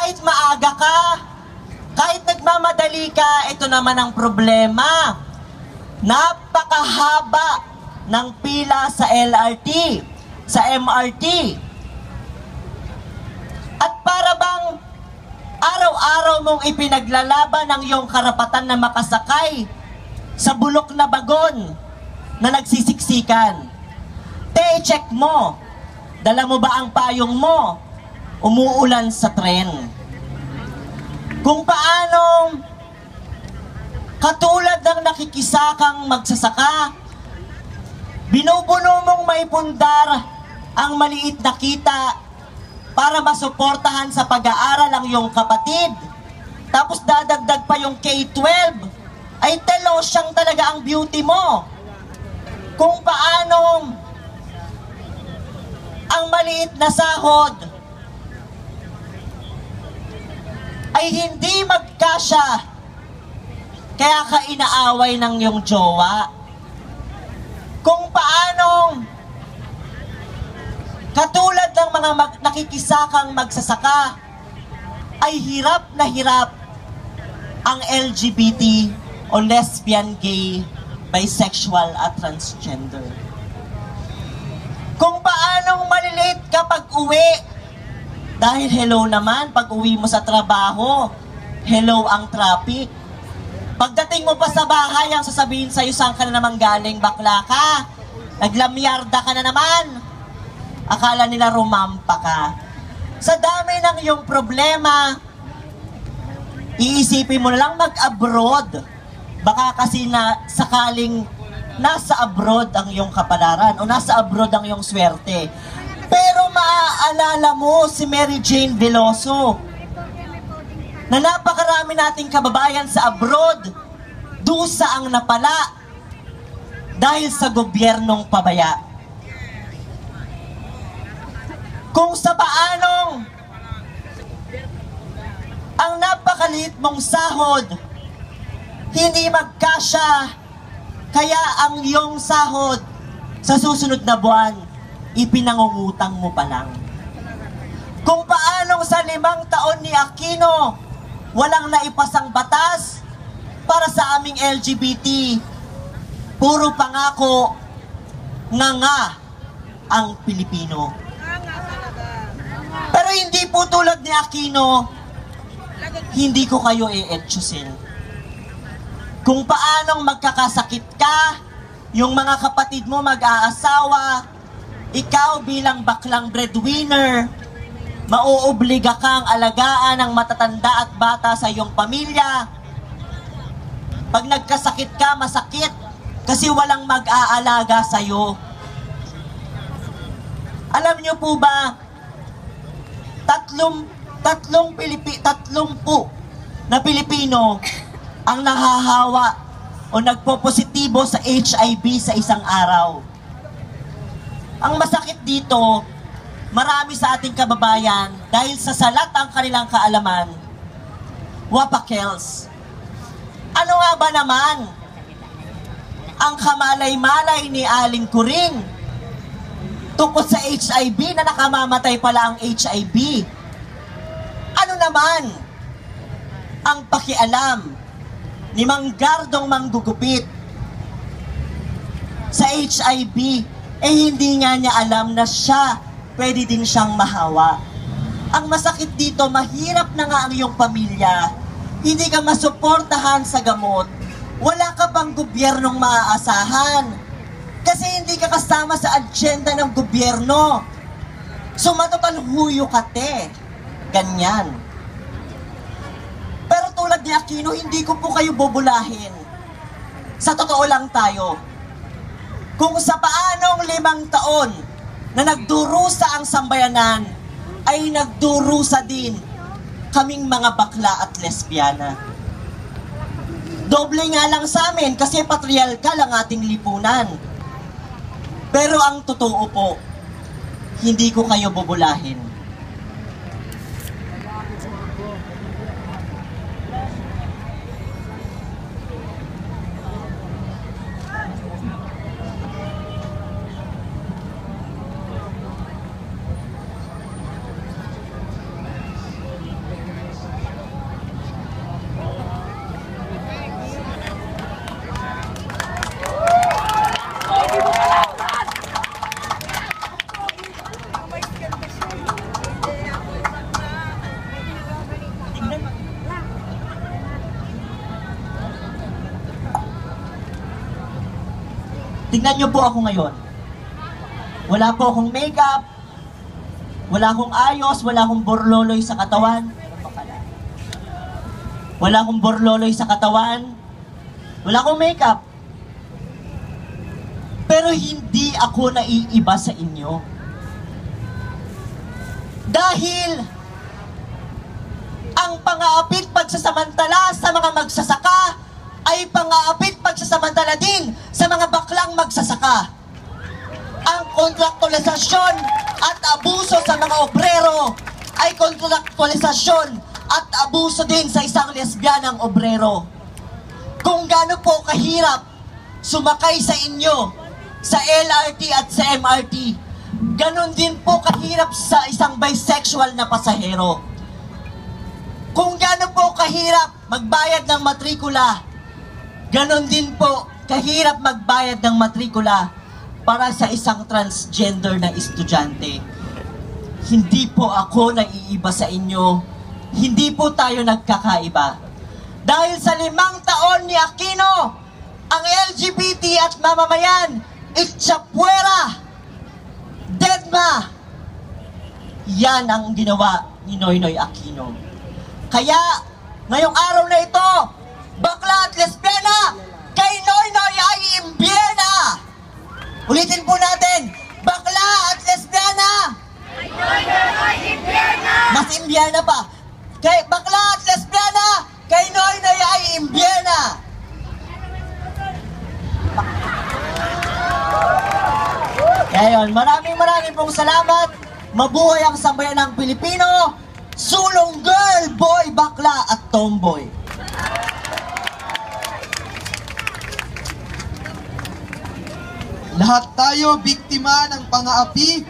Kahit maaga ka, kahit nagmamadali ka, ito naman ang problema. Napakahaba ng pila sa LRT, sa MRT. At para bang araw-araw mong ipinaglalaban ang iyong karapatan na makasakay sa bulok na bagon na nagsisiksikan. Check mo, dala mo ba ang payong mo? Umuulan sa tren. Kung paanong katulad ng nakikisakang magsasaka, binubuno mong maipundar ang maliit na kita para masuportahan sa pag-aaral ang iyong kapatid. Tapos dadagdag pa yung K-12. Ay telo siyang talaga ang beauty mo. Kung paanong ang maliit na sahod ay hindi magkasya, kaya ka inaaway ng iyong jowa. Kung paanong katulad ng mga nakikisakang magsasaka ay hirap na hirap ang LGBT o lesbian, gay, bisexual at transgender. Kung paanong malilate ka pag uwi, dahil hello naman, pag uwi mo sa trabaho, hello ang traffic. Pagdating mo pa sa bahay, ang sasabihin sa'yo, saan ka na naman galing, bakla ka? Naglamyarda ka na naman. Akala nila rumampa ka. Sa dami ng iyong problema, iisipin mo na lang mag-abroad. Baka kasi na sakaling nasa abroad ang iyong kapalaran o nasa abroad ang iyong swerte. Pero maaalala mo si Mary Jane Veloso na napakarami nating kababayan sa abroad, dusa ang napala dahil sa gobyernong pabaya. Kung sa paanong ang napakaliit mong sahod hindi magkasya, kaya ang iyong sahod sa susunod na buwan, ipinangungutang mo pa lang. Kung paanong sa 5 taon ni Aquino, walang naipasang batas para sa aming LGBT, puro pangako, nga ang Pilipino. Pero hindi po tulad ni Aquino, hindi ko kayo i-etsyusin. Kung paanong magkakasakit ka, yung mga kapatid mo mag-aasawa, ikaw bilang baklang breadwinner, mauobliga kang alagaan ang matatanda at bata sa iyong pamilya. Pag nagkasakit ka, masakit kasi walang mag-aalaga sa iyo. Alam niyo po ba, 30 na Pilipino ang nahahawa o nagpo-positibo sa HIV sa isang araw. Ang masakit dito, marami sa ating kababayan, dahil sa salat ang kanilang kaalaman, wapakels. Ano nga ba naman ang kamalay-malay ni Aling Kuring tungkol sa HIV na nakamamatay pala ang HIV? Ano naman ang pakialam ni Manggardong Manggugupit sa HIV? Hindi nga niya alam na siya, pwede din siyang mahawa. Ang masakit dito, mahirap na nga ang iyong pamilya, hindi ka masuportahan sa gamot, wala ka pang gobyernong maaasahan, kasi hindi ka kasama sa agenda ng gobyerno. So matotal huyo ka te. Ganyan. Pero tulad ni Aquino, hindi ko po kayo bubulahin. Sa totoo lang tayo. Kung sa paanong 5 taon na nagdurusa ang sambayanan, ay nagdurusa din kaming mga bakla at lesbiana. Doble nga lang sa amin kasi patriarkal ang ating lipunan. Pero ang totoo po, hindi ko kayo bubulahin. Tingnan niyo po ako ngayon. Wala po akong makeup, wala akong ayos, wala akong borloloy sa katawan. Wala akong borloloy sa katawan, wala akong makeup. Pero hindi ako naiiba sa inyo. Dahil ang pang-aapit pagsasamantala sa mga magsasaka ay pang-aapit pagsasamantala din sa mga baklang magsasaka. Ang kontraktualisasyon at abuso sa mga obrero ay kontraktualisasyon at abuso din sa isang lesbianang obrero. Kung gaano po kahirap sumakay sa inyo sa LRT at sa MRT, ganon din po kahirap sa isang bisexual na pasahero. Kung gaano po kahirap magbayad ng matrikula, ganon din po kahirap magbayad ng matrikula para sa isang transgender na estudyante. Hindi po ako naiiba sa inyo. Hindi po tayo nagkakaiba. Dahil sa 5 taon ni Aquino, ang LGBT at mamamayan, itchapuera, deadma, yan ang ginawa ni Noynoy Aquino. Kaya, ngayong araw na ito, bakla at lesbiana, kay Noynoy ay imbyena! Ulitin po natin, bakla at lesbiana, kay Noynoy ay imbyena! Mas imbyena pa. Kay bakla at lesbiana, kay Noynoy ay imbyena! Kaya yun, maraming pong salamat. Mabuhay ang sambayan ng Pilipino. Sulong girl, boy, bakla at tomboy. Lahat tayo biktima ng pang-aapi